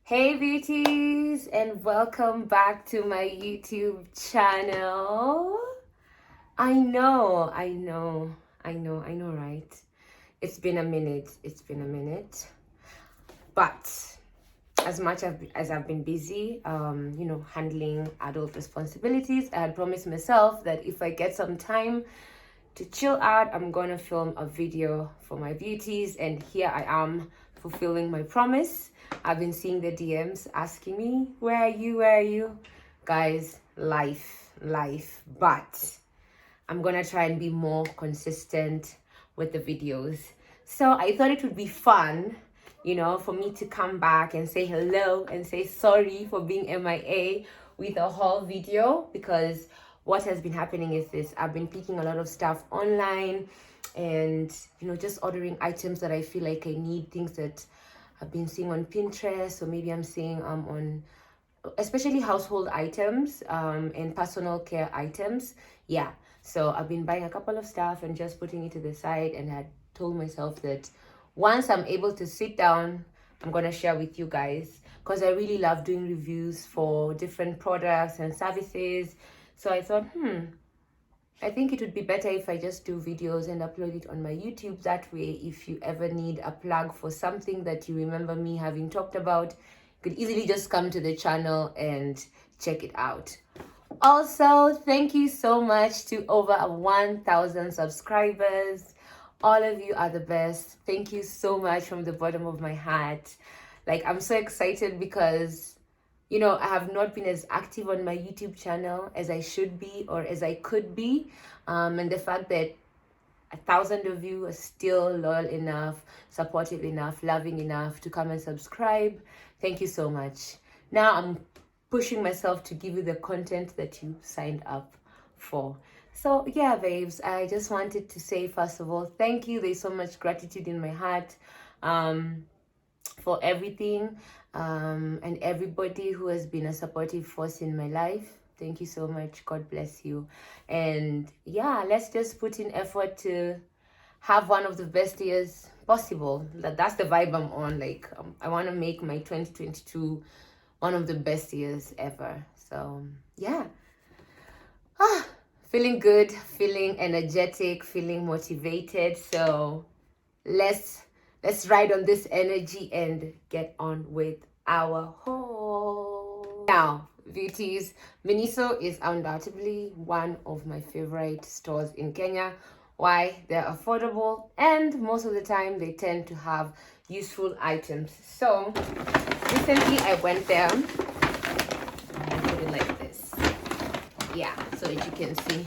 Hey beauties, and welcome back to my YouTube channel. I know, right? It's been a minute. But as much as I've been busy, handling adult responsibilities, I had promised myself that if I get some time to chill out, I'm gonna film a video for my beauties, and here I am fulfilling my promise. I've been seeing the DMs asking me, where are you? Guys, life. But I'm gonna try and be more consistent with the videos. So I thought it would be fun, for me to come back and say hello and say sorry for being MIA with a whole video, because what has been happening is this: I've been picking a lot of stuff online and just ordering items that I feel like I need, things that I've been seeing on Pinterest, or maybe I'm seeing on, especially household items and personal care items. Yeah, so I've been buying a couple of stuff and just putting it to the side, and had told myself that once I'm able to sit down, I'm gonna share with you guys, because I really love doing reviews for different products and services. So I thought, I think it would be better if I just do videos and upload it on my YouTube. That way, if you ever need a plug for something that you remember me having talked about, you could easily just come to the channel and check it out. Also, thank you so much to over 1,000 subscribers. All of you are the best. Thank you so much from the bottom of my heart. Like, I'm so excited because I have not been as active on my YouTube channel as I should be, or as I could be. And the fact that 1,000 of you are still loyal enough, supportive enough, loving enough to come and subscribe. Thank you so much. Now I'm pushing myself to give you the content that you signed up for. So yeah, babes, I just wanted to say, first of all, thank you. There's so much gratitude in my heart for everything, and everybody who has been a supportive force in my life. Thank you so much. God bless you. And yeah, let's just put in effort to have one of the best years possible. That's the vibe I'm on. Like, I want to make my 2022 one of the best years ever. So yeah, feeling good, feeling energetic, feeling motivated. So let's ride on this energy and get on with our haul. Now, beauties, Miniso is undoubtedly one of my favorite stores in Kenya. Why? They're affordable, and most of the time they tend to have useful items. So recently I went there and put it like this. Yeah, so as you can see,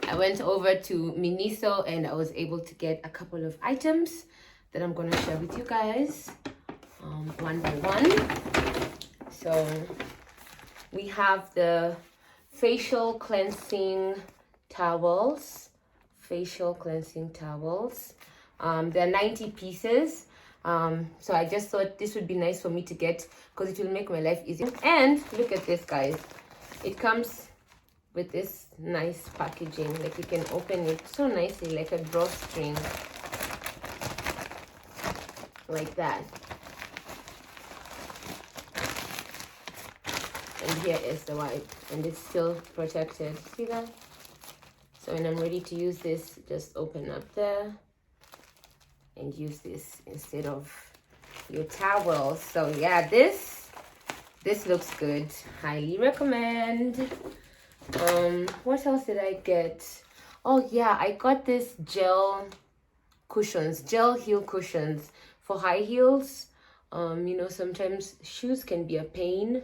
I went over to Miniso and I was able to get a couple of items that I'm gonna share with you guys one by one. So we have the facial cleansing towels. They're 90 pieces. So I just thought this would be nice for me to get, because it will make my life easier. And look at this, guys. It comes with this nice packaging. Like, you can open it so nicely, like a drawstring, like that. And here is the wipe, and it's still protected. See that? So when I'm ready to use this, just open up there and use this instead of your towel. So yeah, this looks good. Highly recommend. What else did I get? Oh yeah, I got this gel heel cushions for high heels. Sometimes shoes can be a pain,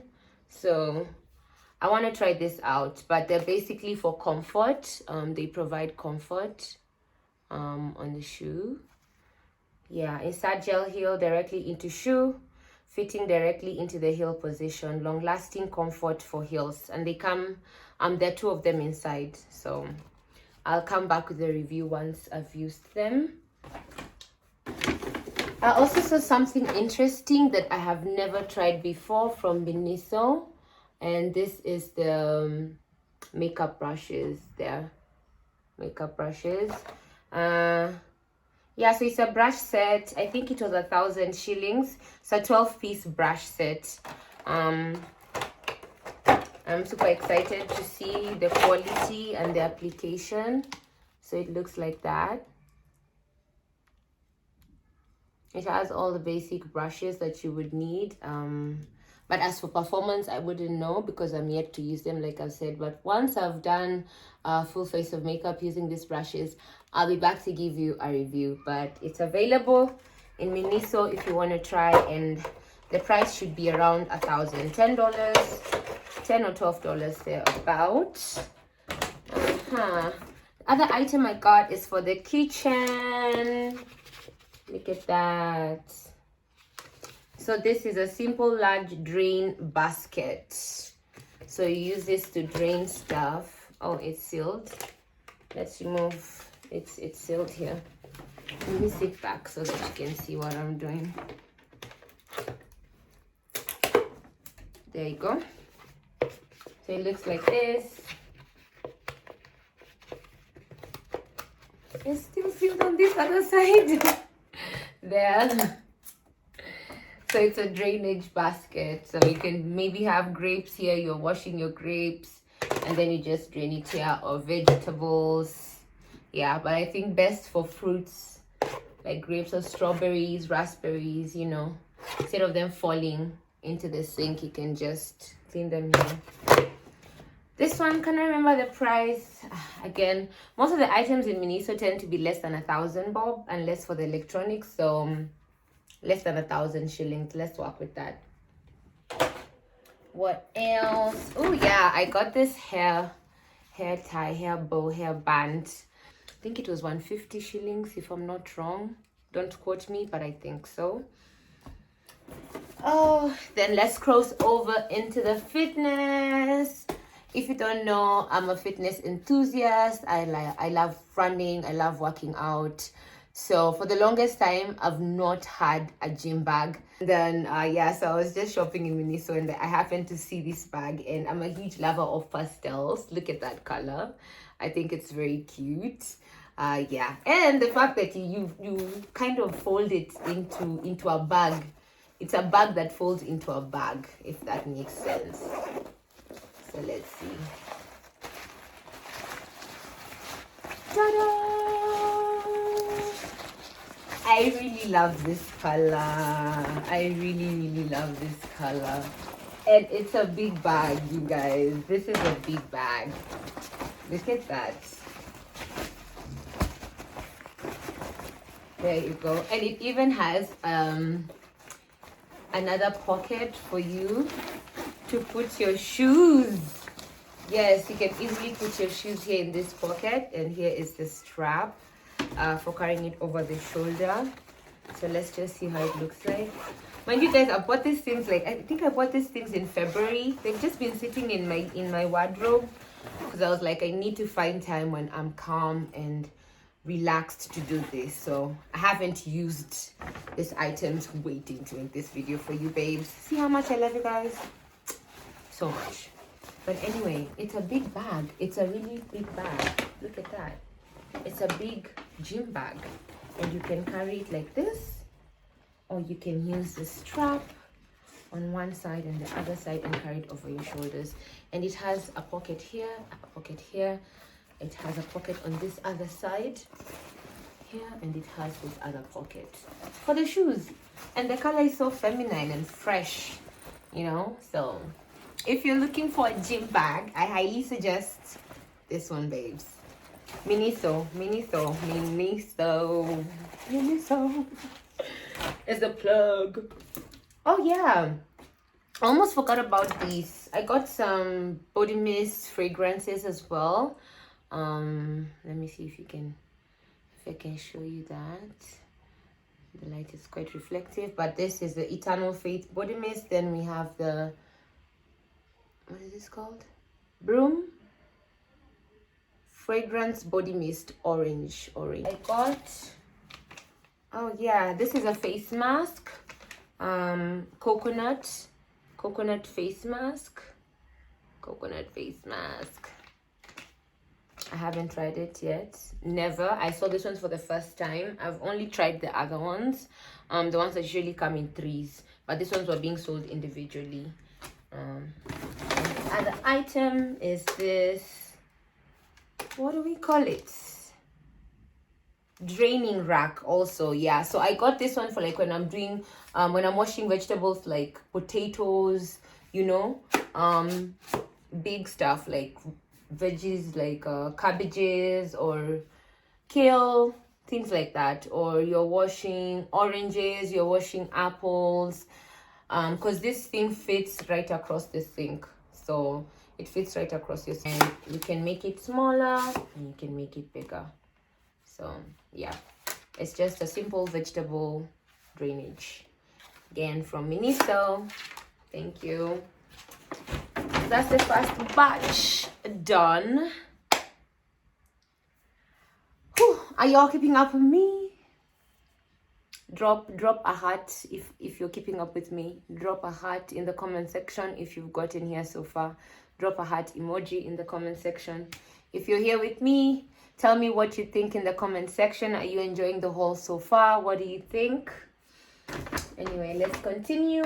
so I want to try this out. But they're basically for comfort. They provide comfort on the shoe. Yeah, insert gel heel directly into shoe, fitting directly into the heel position. Long lasting comfort for heels, and they come there are two of them inside. So I'll come back with a review once I've used them. I also saw something interesting that I have never tried before from Miniso, and this is the makeup brushes. They're makeup brushes. Yeah, so it's a brush set. I think it was 1,000 shillings. It's a 12-piece brush set. I'm super excited to see the quality and the application. So it looks like that. It has all the basic brushes that you would need. But as for performance, I wouldn't know because I'm yet to use them, like I've said. But once I've done a full face of makeup using these brushes, I'll be back to give you a review. But it's available in Miniso if you want to try, and the price should be around $1,000, $10 or $12 there about. Other item I got is for the kitchen. Look at that. So this is a simple large drain basket. So you use this to drain stuff. Oh, it's sealed. Let's remove. It's sealed here. Let me sit back so that you can see what I'm doing. There you go. So it looks like this. It's still sealed on this other side. There. So it's a drainage basket. So you can maybe have grapes here. You're washing your grapes and then you just drain it here, or vegetables. Yeah, but I think best for fruits like grapes or strawberries, raspberries, you know, instead of them falling into the sink, you can just clean them here. This one, can I remember the price? Again, most of the items in Miniso tend to be less than 1,000 bob, unless for the electronics. So less than 1,000 shillings. Let's work with that. What else? Oh yeah, I got this hair tie, hair bow, hair band. I think it was 150 shillings if I'm not wrong. Don't quote me, but I think so. Oh, then let's cross over into the fitness. If you don't know, I'm a fitness enthusiast. I love running. I love working out. So for the longest time, I've not had a gym bag. Then yeah, so I was just shopping in Miniso and I happened to see this bag, and I'm a huge lover of pastels. Look at that color. I think it's very cute. Yeah, and the fact that you kind of fold it into a bag. It's a bag that folds into a bag, if that makes sense. So let's see. Ta-da! I really love this color. I really love this color. And it's a big bag, you guys. This is a big bag. Look at that. There you go. And it even has another pocket for you to put your shoes. Yes, you can easily put your shoes here in this pocket, and here is the strap for carrying it over the shoulder. So let's just see how it looks like. Mind you guys, I bought these things I think I bought these things in February. They've just been sitting in my wardrobe because I was like, I need to find time when I'm calm and relaxed to do this. So I haven't used these items, waiting to make this video for you babes. See how much I love you guys so much. But anyway, it's a big bag. It's a really big bag. Look at that. It's a big gym bag, and you can carry it like this, or you can use the strap on one side and the other side and carry it over your shoulders. And it has a pocket here, a pocket here. It has a pocket on this other side here, and it has this other pocket for the shoes. And the color is so feminine and fresh, you know. So if you're looking for a gym bag, I highly suggest this one, babes. Miniso is the plug. Oh yeah, I almost forgot about these. I got some body mist fragrances as well. Let me see if I can show you that. The light is quite reflective, but this is the Eternal Faith body mist. Then we have the, what is this called? Broom fragrance body mist, orange. I got, oh yeah, this is a face mask, coconut face mask. I haven't tried it yet. Never. I saw this one for the first time. I've only tried the other ones, the ones that usually come in threes, but these ones were being sold individually. And the other item is this, what do we call it? Draining rack also. Yeah, so I got this one for like when I'm doing when I'm washing vegetables like potatoes, you know, big stuff like veggies like cabbages or kale, things like that, or you're washing oranges, you're washing apples, because this thing fits right across the sink. So it fits right across your sink. You can make it smaller and you can make it bigger. So yeah, it's just a simple vegetable drainage. Again, from Miniso. Thank you. That's the first batch done. Whew, are y'all keeping up with me? Drop a heart if you're keeping up with me. Drop a heart in the comment section if you've gotten here so far. Drop a heart emoji in the comment section. If you're here with me, tell me what you think in the comment section. Are you enjoying the haul so far? What do you think? Anyway, let's continue.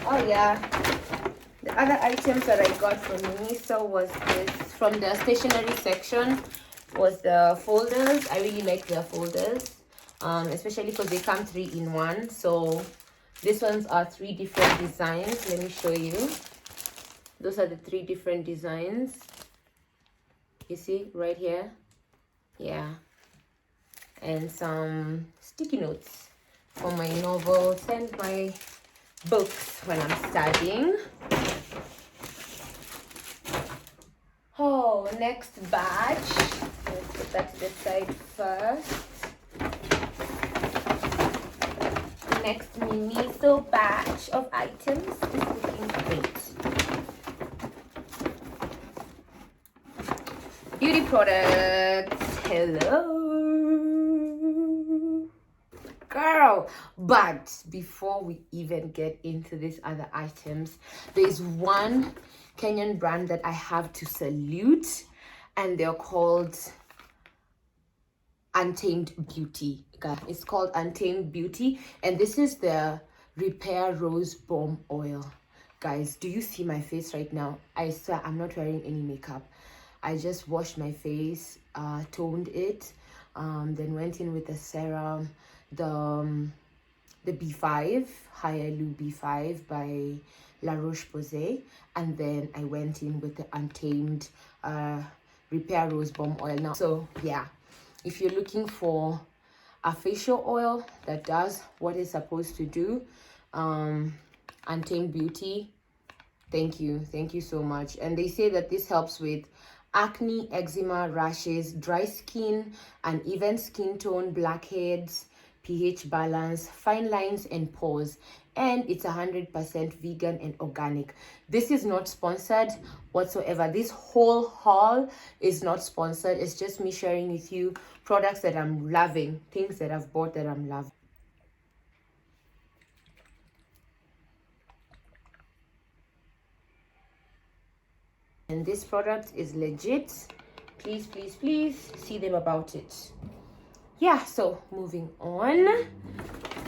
Oh yeah, the other items that I got from Miniso was this, from the stationery section, was the folders. I really like their folders, especially because they come 3-in-1. So these ones are 3 different designs. Let me show you. Those are the 3 different designs. You see right here? Yeah. And some sticky notes for my novels and my books when I'm studying. Oh, next batch. Let's put that to the side first. Next Miniso batch of items is looking great. Beauty products. Hello. Girl, but before we even get into these other items, there's one Kenyan brand that I have to salute, and they're called Untamed Beauty. It's called Untamed Beauty, and this is the Repair Rose Balm Oil. Guys, do you see my face right now? I swear I'm not wearing any makeup. I just washed my face, toned it, then went in with the serum, the B5, Hyaluronic B5 by La Roche-Posay, and then I went in with the Untamed Repair Rose Balm Oil. Now, so yeah, if you're looking for a facial oil that does what it's supposed to do, Untamed Beauty, thank you so much. And they say that this helps with acne, eczema, rashes, dry skin, uneven skin tone, blackheads, pH balance, fine lines and pores, and it's 100% vegan and organic. This is not sponsored whatsoever. This whole haul is not sponsored. It's just me sharing with you products that I'm loving, things that I've bought that I'm loving. And this product is legit. Please see them about it. Yeah, so moving on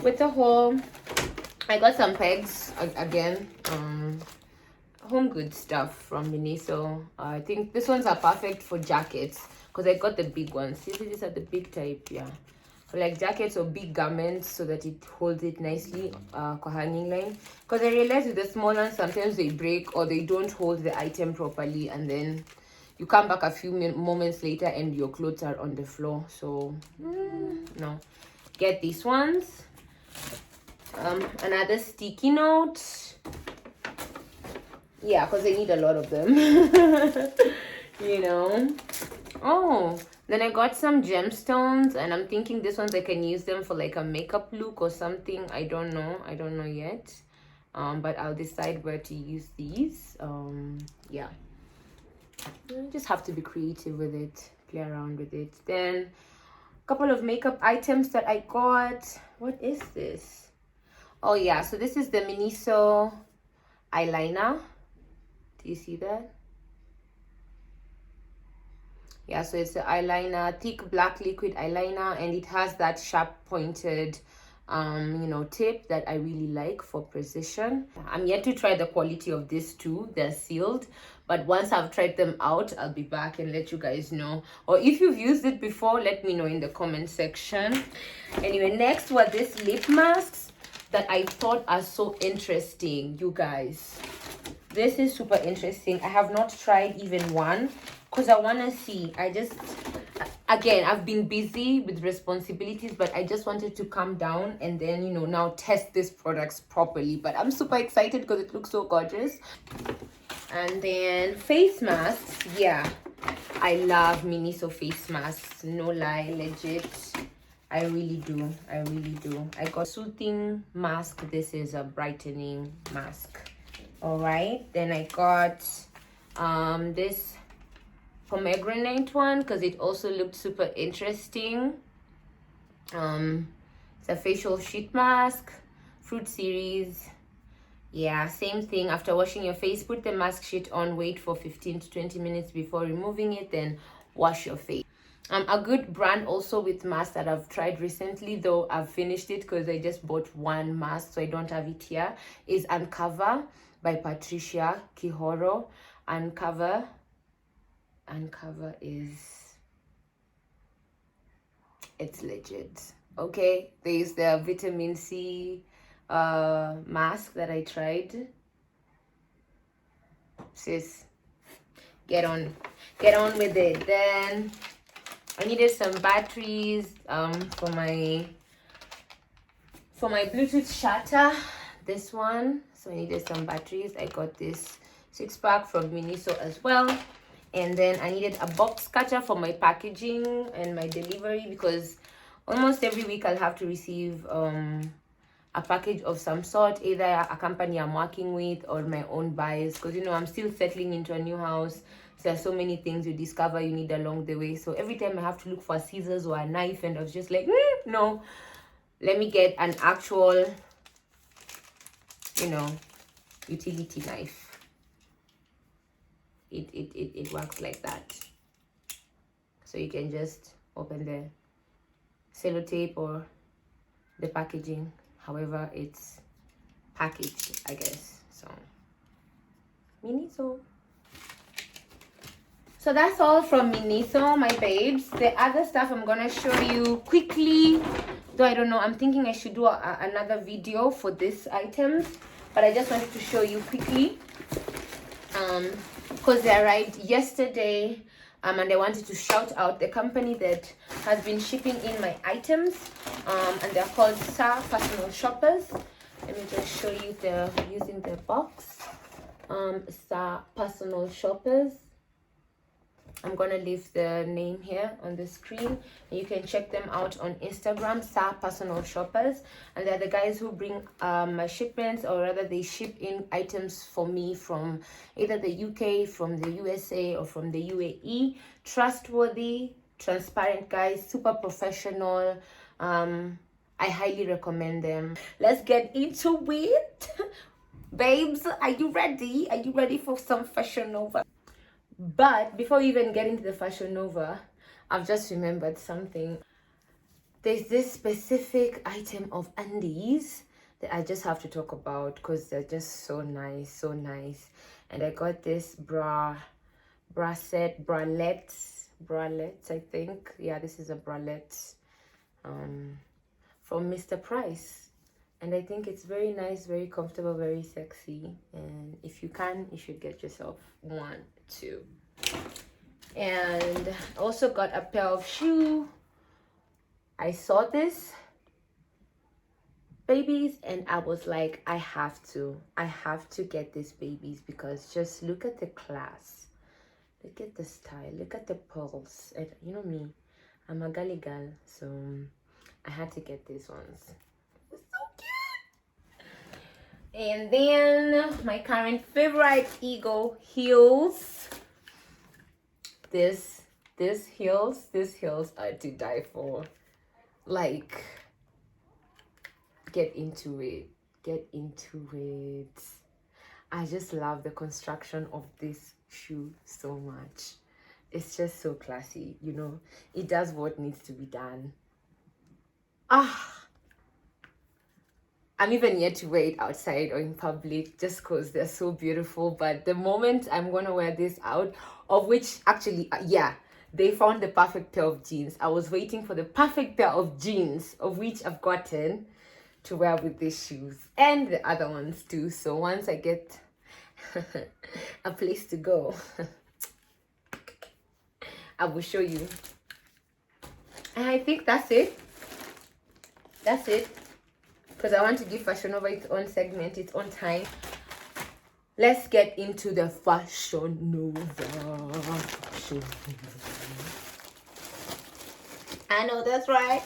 with the haul, I got some pegs again, home good stuff from Miniso. I think these ones are perfect for jackets because I got the big ones. See, these are the big type. Yeah, for like jackets or big garments, so that it holds it nicely for hanging line. Because I realized with the small ones, sometimes they break or they don't hold the item properly, and then you come back a few moments later and your clothes are on the floor. So no, get these ones. Another sticky note. Yeah, because I need a lot of them. You know. Oh, then I got some gemstones, and I'm thinking these ones I can use them for like a makeup look or something. I don't know yet, but I'll decide where to use these. Yeah, you just have to be creative with it, play around with it. Then a couple of makeup items that I got. What is this? Oh yeah, so this is the Miniso eyeliner. Do you see that? Yeah, so it's an eyeliner, thick black liquid eyeliner, and it has that sharp pointed tip that I really like for precision. I'm yet to try the quality of these two. They're sealed, but once I've tried them out, I'll be back and let you guys know. Or if you've used it before, let me know in the comment section. Anyway, next were these lip masks that I thought are so interesting, you guys. This is super interesting. I have not tried even one because I want to see. Again, I've been busy with responsibilities, but I just wanted to calm down and then, now test these products properly. But I'm super excited because it looks so gorgeous. And then face masks. Yeah, I love Miniso face masks. No lie, legit. I really do. I really do. I got soothing mask. This is a brightening mask. All right. Then I got this pomegranate one because it also looked super interesting. It's a facial sheet mask, fruit series. Yeah, same thing. After washing your face, put the mask sheet on, wait for 15 to 20 minutes before removing it, then wash your face. A good brand also with masks that I've tried recently, though I've finished it because I just bought one mask, so I don't have it here, is Uncover by Patricia Kihoro. Uncover is, it's legit. Okay, there's the vitamin C mask that I tried. Sis, get on with it. Then I needed some batteries for my Bluetooth shutter, this one. So I needed some batteries. I got this 6-pack from Miniso as well. And then I needed a box cutter for my packaging and my delivery because almost every week I'll have to receive a package of some sort, either a company I'm working with or my own buys, because I'm still settling into a new house. So there's so many things you discover you need along the way. So every time I have to look for scissors or a knife, and I was just like, no, let me get an actual utility knife. It works like that, so you can just open the sellotape or the packaging however it's packaged, I guess. So Miniso. So that's all from Miniso, my babes. The other stuff I'm gonna show you quickly, though I don't know, I'm thinking I should do another video for these items, but I just wanted to show you quickly because they arrived yesterday, and I wanted to shout out the company that has been shipping in my items, and they're called Sa Personal Shoppers. Let me just show you, they're using the box. Sa Personal Shoppers. I'm gonna leave the name here on the screen. You can check them out on Instagram, Sa Personal Shoppers, and they're the guys who bring my shipments, or rather they ship in items for me from either the UK, from the USA, or from the UAE. Trustworthy, transparent guys, super professional. I highly recommend them. Let's get into it. Babes, are you ready? Are you ready for some Fashion Nova? But before we even get into the Fashion Nova, I've just remembered something. There's this specific item of undies that I just have to talk about because they're just so nice, so nice. And I got this bralettes, I think. Yeah, this is a bralette from Mr. Price. And I think it's very nice, very comfortable, very sexy. And if you can, you should get yourself one too. And also got a pair of shoes. I saw this, babies, and I was like, I have to get these babies because just look at the class. Look at the style. Look at the pearls. And you know me, I'm a girly girl, so I had to get these ones. And then my current favorite Ego heels. These heels are to die for. Like, get into it. I just love the construction of this shoe so much. It's just so classy, you know. It does what needs to be done. I'm even yet to wear it outside or in public just because they're so beautiful. But the moment I'm gonna wear this out, of which actually, yeah, they found the perfect pair of jeans. I was waiting for the perfect pair of jeans, of which I've gotten to wear with these shoes and the other ones too. So once I get a place to go, I will show you. And I think that's it. That's it. Because I want to give Fashion Nova its own segment, its own time. Let's get into the Fashion Nova. I know that's right.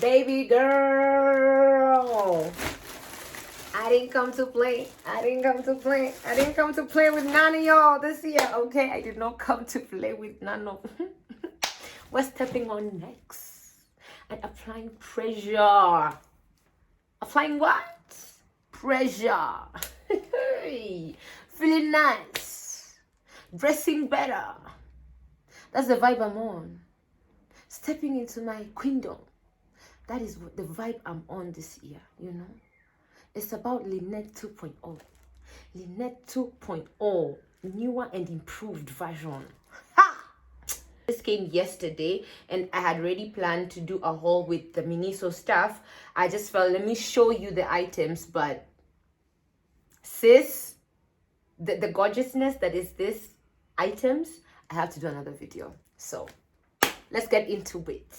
Baby girl. I didn't come to play. I didn't come to play. I didn't come to play with none of y'all this year, okay? I did not come to play with none of. We're stepping on next and applying pressure. Applying what? Pressure. Feeling nice. Dressing better. That's the vibe I'm on. Stepping into my queendom. That is what the vibe I'm on this year, you know. It's about Lynette 2.0. Lynette 2.0. Newer and improved version. Ha! This came yesterday and I had already planned to do a haul with the Miniso stuff. I just felt, let me show you the items, but sis, the gorgeousness that is this items, I have to do another video. So let's get into it.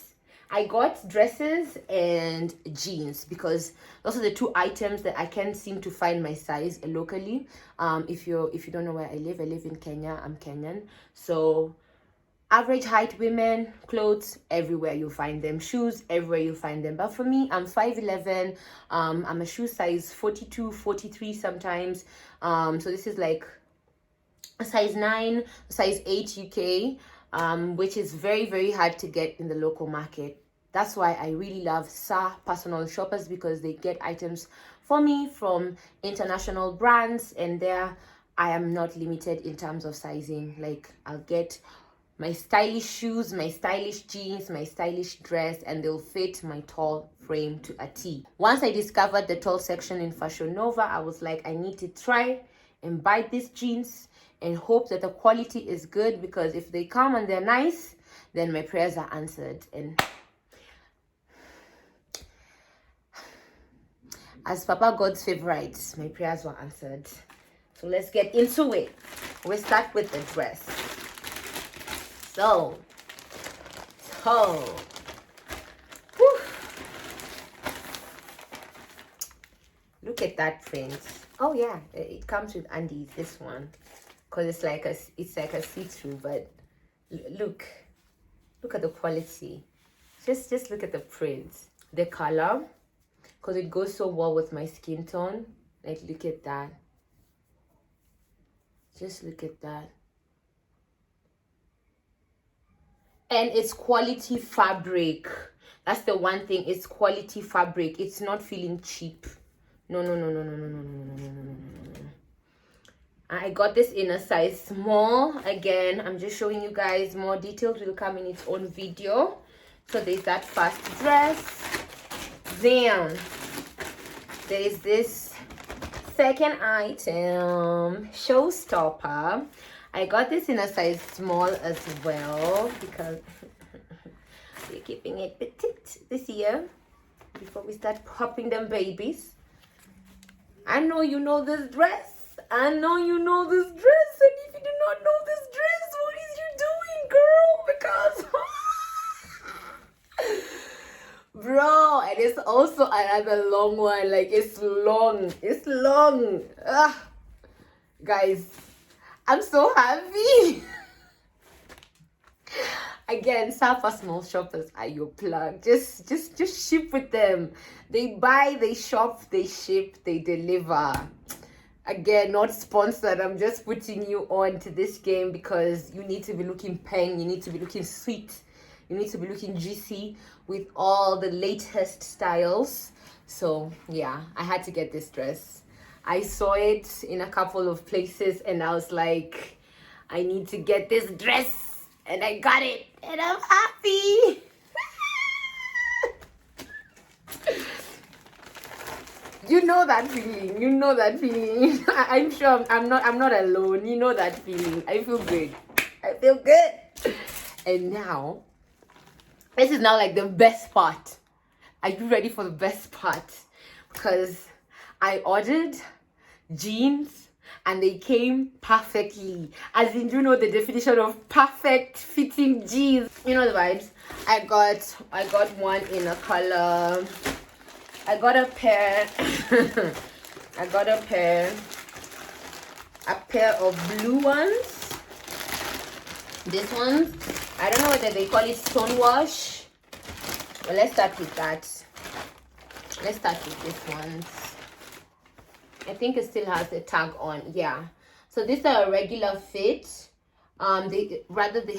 I got dresses and jeans because those are the two items that I can't seem to find my size locally. If you don't know where I live in Kenya. I'm Kenyan. So average height women, clothes, everywhere you find them. Shoes, everywhere you find them. But for me, I'm 5'11". I'm a shoe size 42, 43 sometimes. So this is like a size 9, size 8 UK, which is very, very hard to get in the local market. That's why I really love SA personal shoppers, because they get items for me from international brands, and there I am not limited in terms of sizing. Like, I'll get my stylish shoes, my stylish jeans, my stylish dress, and they'll fit my tall frame to a T. Once I discovered the tall section in Fashion Nova, I was like, I need to try and buy these jeans and hope that the quality is good, because if they come and they're nice, then my prayers are answered. And as Papa God's favorites, my prayers were answered. So let's get into it. We'll start with the dress. So, whew. Look at that print. Oh yeah, it comes with undies, this one, because it's like a see-through. But look at the quality. Just look at the print, the color, because it goes so well with my skin tone. Like, look at that. Just look at that. And it's quality fabric. That's the one thing. It's quality fabric. It's not feeling cheap. No. I got this in a size small. Again, I'm just showing you guys. More details will come in its own video. So there's that first dress. Then there is this second item, showstopper. I got this in a size small as well, because we're keeping it petite this year before we start popping them babies. I know you know this dress. I know you know this dress. And if you do not know this dress, what is you doing, girl? Because bro, and it's also another long one. Like, it's long. Guys, I'm so happy. Again, Safa small shoppers are your plug. Just ship with them. They buy, they shop, they ship, they deliver. Again, not sponsored. I'm just putting you on to this game because you need to be looking peng. You need to be looking sweet. You need to be looking juicy with all the latest styles. So yeah, I had to get this dress. I saw it in a couple of places and I was like, I need to get this dress, and I got it, and I'm happy. You know that feeling. You know that feeling. I'm sure I'm not alone. You know that feeling. I feel good. I feel good. And now, this is now like the best part. Are you ready for the best part? Because I ordered jeans and they came perfectly. As in, you know the definition of perfect fitting jeans. You know the vibes. I got one in a color. I got a pair. I got a pair of blue ones. This one, I don't know whether they call it stonewash. Well, let's start with that. Let's start with this one. I think it still has a tag on. Yeah. So these are a regular fit. They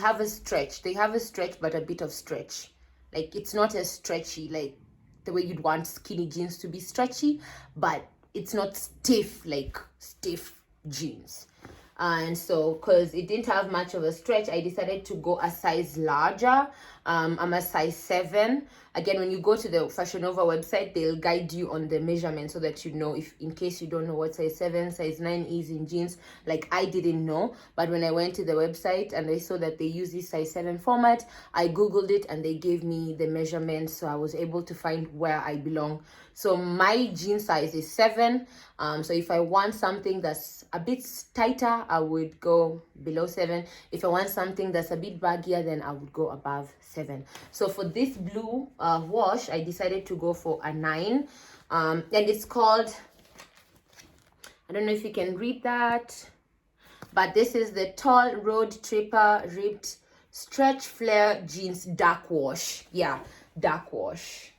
have a stretch. They have a stretch, but a bit of stretch. Like, it's not as stretchy like the way you'd want skinny jeans to be stretchy, but it's not stiff like stiff jeans. And so, because it didn't have much of a stretch, I decided to go a size larger. I'm a size 7. Again, when you go to the Fashion Nova website, they'll guide you on the measurement so that you know, if in case you don't know what size 7, size 9 is in jeans. Like, I didn't know, but when I went to the website and I saw that they use this size 7 format, I googled it and they gave me the measurements, so I was able to find where I belong. So my jean size is 7. So if I want something that's a bit tighter, I would go below 7. If I want something that's a bit baggier, then I would go above 7. So for this blue wash, I decided to go for a 9. And it's called, I don't know if you can read that, but this is the Tall Road Tripper Ripped Stretch Flare Jeans Dark Wash. Yeah, dark wash.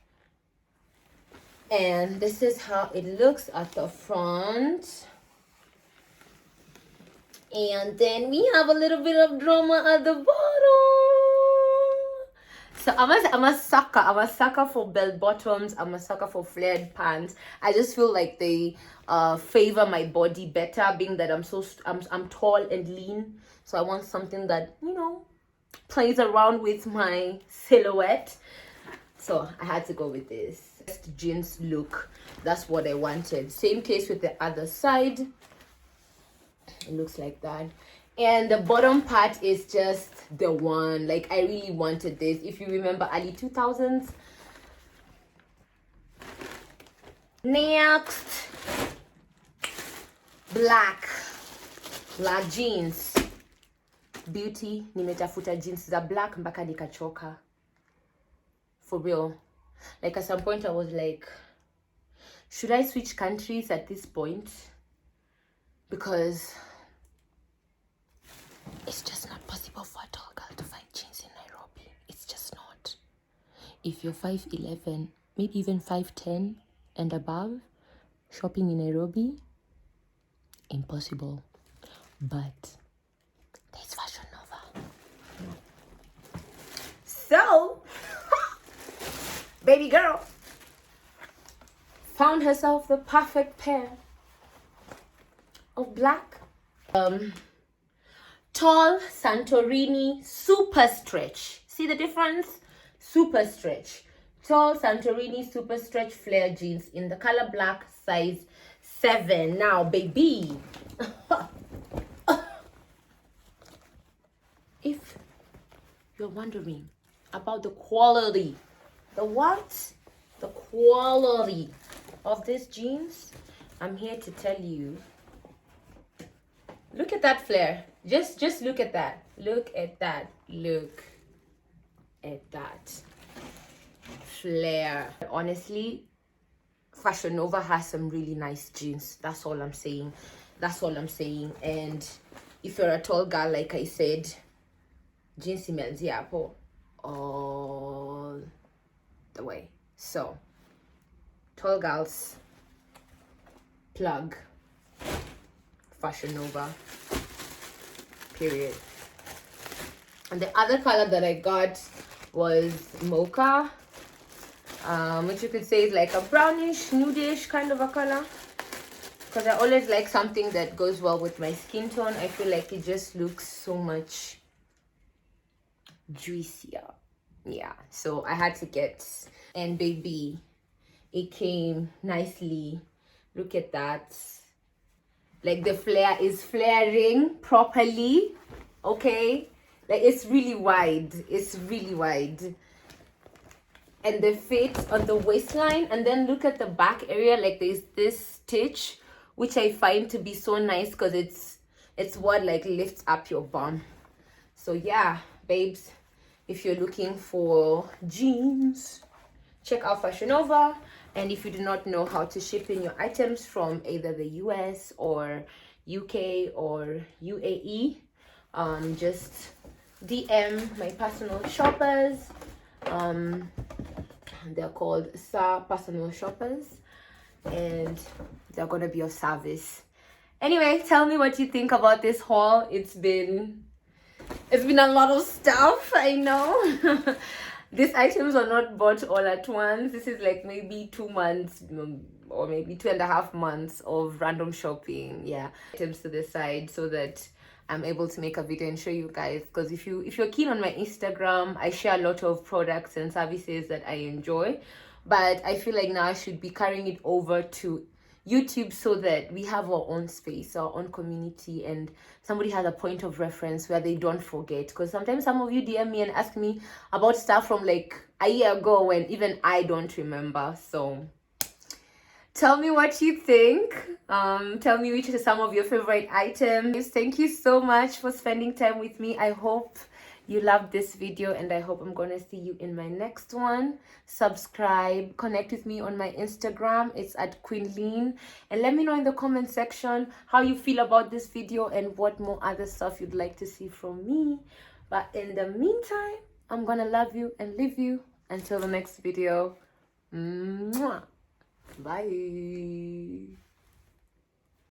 And this is how it looks at the front. And then we have a little bit of drama at the bottom. So I'm a sucker for bell bottoms. I'm a sucker for flared pants. I just feel like they favor my body better, being that I'm tall and lean. So I want something that, you know, plays around with my silhouette. So I had to go with this jeans look. That's what I wanted. Same case with the other side. It looks like that. And the bottom part is just the one. Like, I really wanted this. If you remember early 2000s. Next, black jeans. Beauty, nimetafuta jeans za black mpaka nikachoka. For real. Like, at some point I was like, should I switch countries at this point? Because it's just not possible for a tall girl to find jeans in Nairobi. It's just not. If you're 5'11", maybe even 5'10" and above, shopping in Nairobi, impossible. But there's Fashion Nova. So, baby girl found herself the perfect pair of black tall Santorini super stretch. See the difference? Super stretch. Tall Santorini super stretch flare jeans in the color black, size 7. Now, baby, if you're wondering about the quality, the quality of these jeans, I'm here to tell you. Look at that flare. Just look at that. Look at that. Look at that flare. Honestly, Fashion Nova has some really nice jeans. That's all I'm saying. And if you're a tall girl, like I said, jeans imeanzia hapo all the way. So, tall girls, plug Fashion Nova, period. And the other color that I got was mocha, which you could say is like a brownish, nudish kind of a color. because I always like something that goes well with my skin tone. I feel like it just looks so much juicier. Yeah, so I had to get, and baby, it came nicely. Look at that. Like the flare is flaring properly. Okay, like it's really wide. It's really wide. And the fit on the waistline, and then look at the back area, like there's this stitch which I find to be so nice because it's what like lifts up your bum. So yeah, babes, if you're looking for jeans, check out Fashion Nova. And if you do not know how to ship in your items from either the US or UK or UAE, just DM my personal shoppers. They're called Sir Personal Shoppers, and they're gonna be of service. Anyway, tell me what you think about this haul. It's been a lot of stuff, I know. These items are not bought all at once. This is like maybe 2 months or maybe 2.5 months of random shopping. Yeah, items to the side so that I'm able to make a video and show you guys, because if you're keen on my Instagram, I share a lot of products and services that I enjoy, but I feel like now I should be carrying it over to YouTube so that we have our own space, our own community, and somebody has a point of reference where they don't forget. Because sometimes some of you DM me and ask me about stuff from like a year ago when even I don't remember. So tell me what you think. Tell me which are some of your favorite items. Thank you so much for spending time with me. I hope you loved this video, and I hope I'm gonna see you in my next one. Subscribe, connect with me on my Instagram. It's at Kwin Lyn, and let me know in the comment section how you feel about this video and what more other stuff you'd like to see from me. But in the meantime, I'm gonna love you and leave you until the next video. Mwah. Bye.